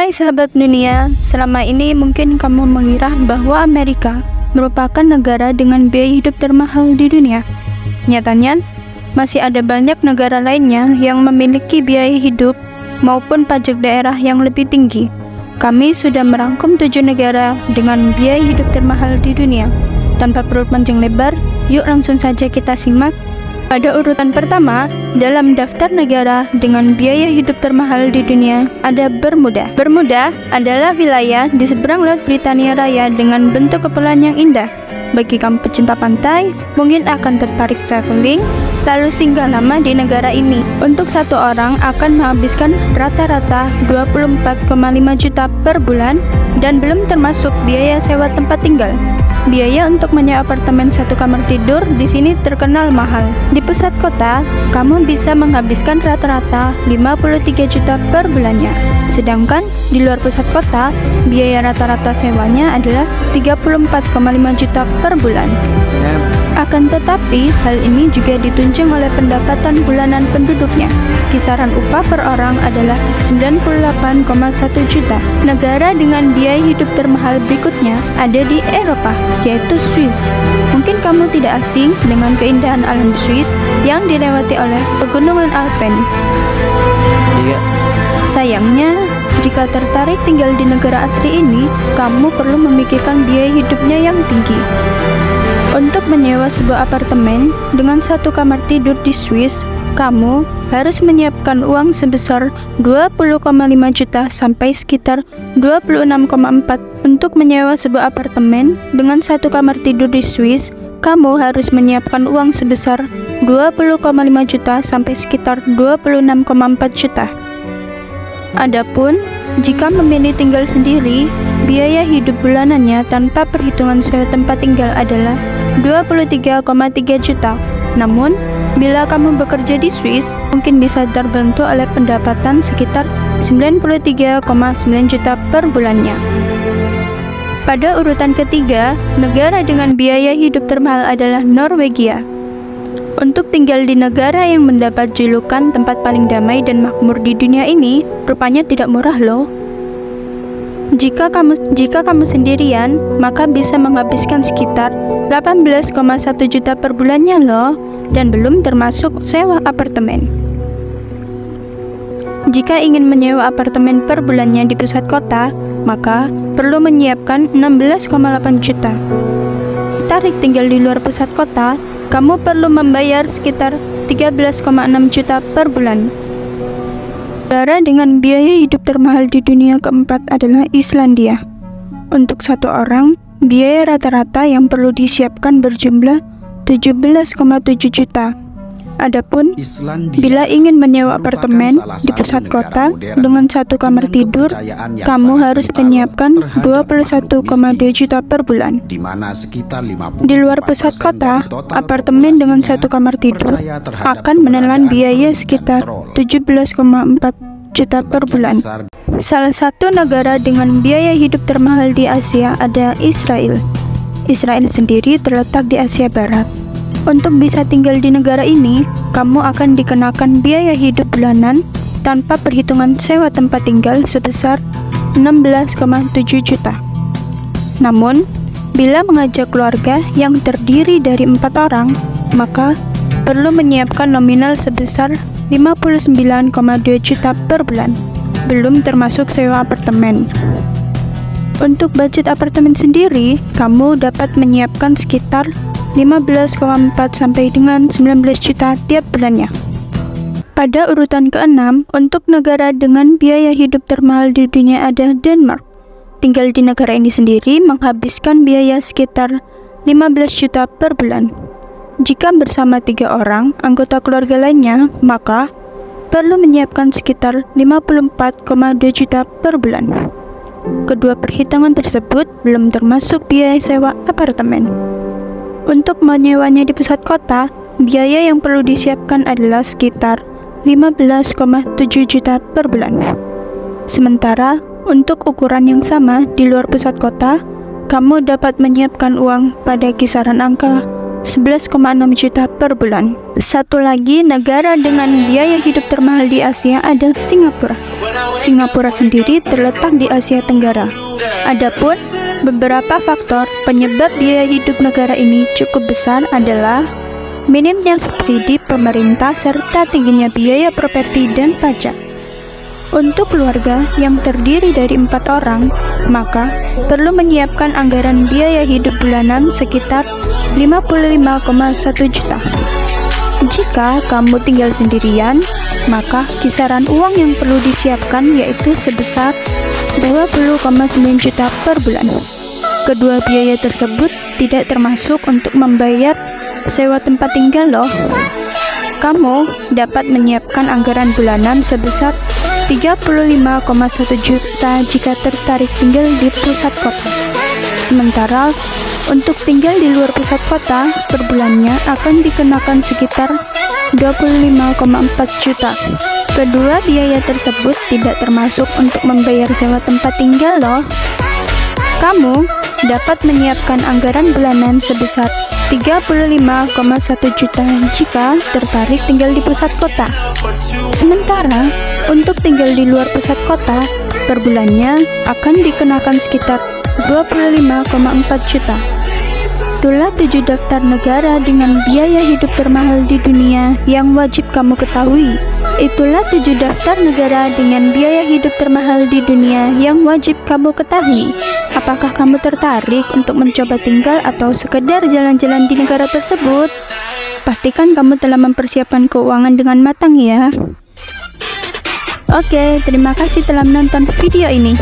Hai sahabat dunia, selama ini mungkin kamu mengira bahwa Amerika merupakan negara dengan biaya hidup termahal di dunia. Nyatanya, masih ada banyak negara lainnya yang memiliki biaya hidup maupun pajak daerah yang lebih tinggi. Kami sudah merangkum 7 negara dengan biaya hidup termahal di dunia. Tanpa perlu panjang lebar, yuk langsung saja kita simak. Pada urutan pertama, dalam daftar negara dengan biaya hidup termahal di dunia ada Bermuda. Bermuda adalah wilayah di seberang Laut Britania Raya dengan bentuk kepulauan yang indah. Bagi kamu pecinta pantai, mungkin akan tertarik traveling, lalu singgah lama di negara ini. Untuk satu orang akan menghabiskan rata-rata 24,5 juta per bulan dan belum termasuk biaya sewa tempat tinggal. Biaya untuk menyewa apartemen satu kamar tidur di sini terkenal mahal. Di pusat kota, kamu bisa menghabiskan rata-rata 53 juta per bulannya. Sedangkan di luar pusat kota, biaya rata-rata sewanya adalah 34,5 juta per bulan. Akan tetapi, hal ini juga ditunjang oleh pendapatan bulanan penduduknya. Kisaran upah per orang adalah 98,1 juta. Negara dengan biaya hidup termahal berikutnya ada di Eropa, yaitu Swiss. Mungkin kamu tidak asing dengan keindahan alam Swiss yang dilewati oleh pegunungan Alpen. Sayangnya, jika tertarik tinggal di negara asri ini, kamu perlu memikirkan biaya hidupnya yang tinggi. Untuk menyewa sebuah apartemen dengan satu kamar tidur di Swiss, kamu harus menyiapkan uang sebesar 20,5 juta sampai sekitar 26,4. Untuk menyewa sebuah apartemen dengan satu kamar tidur di Swiss, kamu harus menyiapkan uang sebesar 20,5 juta sampai sekitar 26,4 juta. Adapun jika memilih tinggal sendiri, biaya hidup bulanannya tanpa perhitungan sewa tempat tinggal adalah 23,3 juta. Namun, bila kamu bekerja di Swiss, mungkin bisa terbantu oleh pendapatan sekitar 93,9 juta per bulannya. Pada urutan ketiga, negara dengan biaya hidup termahal adalah Norwegia. Untuk tinggal di negara yang mendapat julukan tempat paling damai dan makmur di dunia ini, rupanya tidak murah loh. Jika kamu sendirian, maka bisa menghabiskan sekitar 18,1 juta per bulannya loh, dan belum termasuk sewa apartemen. Jika ingin menyewa apartemen per bulannya di pusat kota, maka perlu menyiapkan 16,8 juta. Tarik tinggal di luar pusat kota, kamu perlu membayar sekitar 13,6 juta per bulan. Negara dengan biaya hidup termahal di dunia keempat adalah Islandia. Untuk satu orang, biaya rata-rata yang perlu disiapkan berjumlah 17,7 juta. Adapun, bila ingin menyewa apartemen di pusat kota dengan satu kamar tidur, kamu harus menyiapkan 21,2 juta per bulan. Di luar pusat kota, apartemen dengan satu kamar tidur akan menelan biaya sekitar 17,4 juta per bulan. Salah satu negara dengan biaya hidup termahal di Asia ada Israel. Israel sendiri terletak di Asia Barat. Untuk bisa tinggal di negara ini, kamu akan dikenakan biaya hidup bulanan tanpa perhitungan sewa tempat tinggal sebesar 16,7 juta. Namun, bila mengajak keluarga yang terdiri dari 4 orang, maka perlu menyiapkan nominal sebesar 59,2 juta per bulan, belum termasuk sewa apartemen. Untuk budget apartemen sendiri, kamu dapat menyiapkan sekitar 15,4 sampai dengan 19 juta tiap bulannya. Pada urutan ke-6, untuk negara dengan biaya hidup termahal di dunia ada Denmark. Tinggal di negara ini sendiri menghabiskan biaya sekitar 15 juta per bulan. Jika bersama 3 orang anggota keluarga lainnya, maka perlu menyiapkan sekitar 54,2 juta per bulan. Kedua perhitungan tersebut belum termasuk biaya sewa apartemen. Untuk menyewanya di pusat kota, biaya yang perlu disiapkan adalah sekitar 15,7 juta per bulan. Sementara, untuk ukuran yang sama di luar pusat kota, kamu dapat menyiapkan uang pada kisaran angka 11,6 juta per bulan. Satu lagi negara dengan biaya hidup termahal di Asia adalah Singapura. Singapura sendiri terletak di Asia Tenggara. Adapun beberapa faktor penyebab biaya hidup negara ini cukup besar adalah minimnya subsidi pemerintah serta tingginya biaya properti dan pajak. Untuk keluarga yang terdiri dari 4 orang, maka perlu menyiapkan anggaran biaya hidup bulanan sekitar 55,1 juta. Jika kamu tinggal sendirian, maka kisaran uang yang perlu disiapkan yaitu sebesar 20,9 juta per bulan. Kedua biaya tersebut tidak termasuk untuk membayar sewa tempat tinggal loh. Kamu dapat menyiapkan anggaran bulanan sebesar 35,1 juta jika tertarik tinggal di pusat kota. Sementara untuk tinggal di luar pusat kota, per bulannya akan dikenakan sekitar 25,4 juta. Kedua biaya tersebut tidak termasuk untuk membayar sewa tempat tinggal loh. Kamu dapat menyiapkan anggaran bulanan sebesar 35,1 juta jika tertarik tinggal di pusat kota. Sementara untuk tinggal di luar pusat kota, per bulannya akan dikenakan sekitar 25,4 juta. Itulah 7 daftar negara dengan biaya hidup termahal di dunia yang wajib kamu ketahui. Itulah 7 daftar negara dengan biaya hidup termahal di dunia yang wajib kamu ketahui. Apakah kamu tertarik untuk mencoba tinggal atau sekedar jalan-jalan di negara tersebut? Pastikan kamu telah mempersiapkan keuangan dengan matang ya. Oke, terima kasih telah menonton video ini.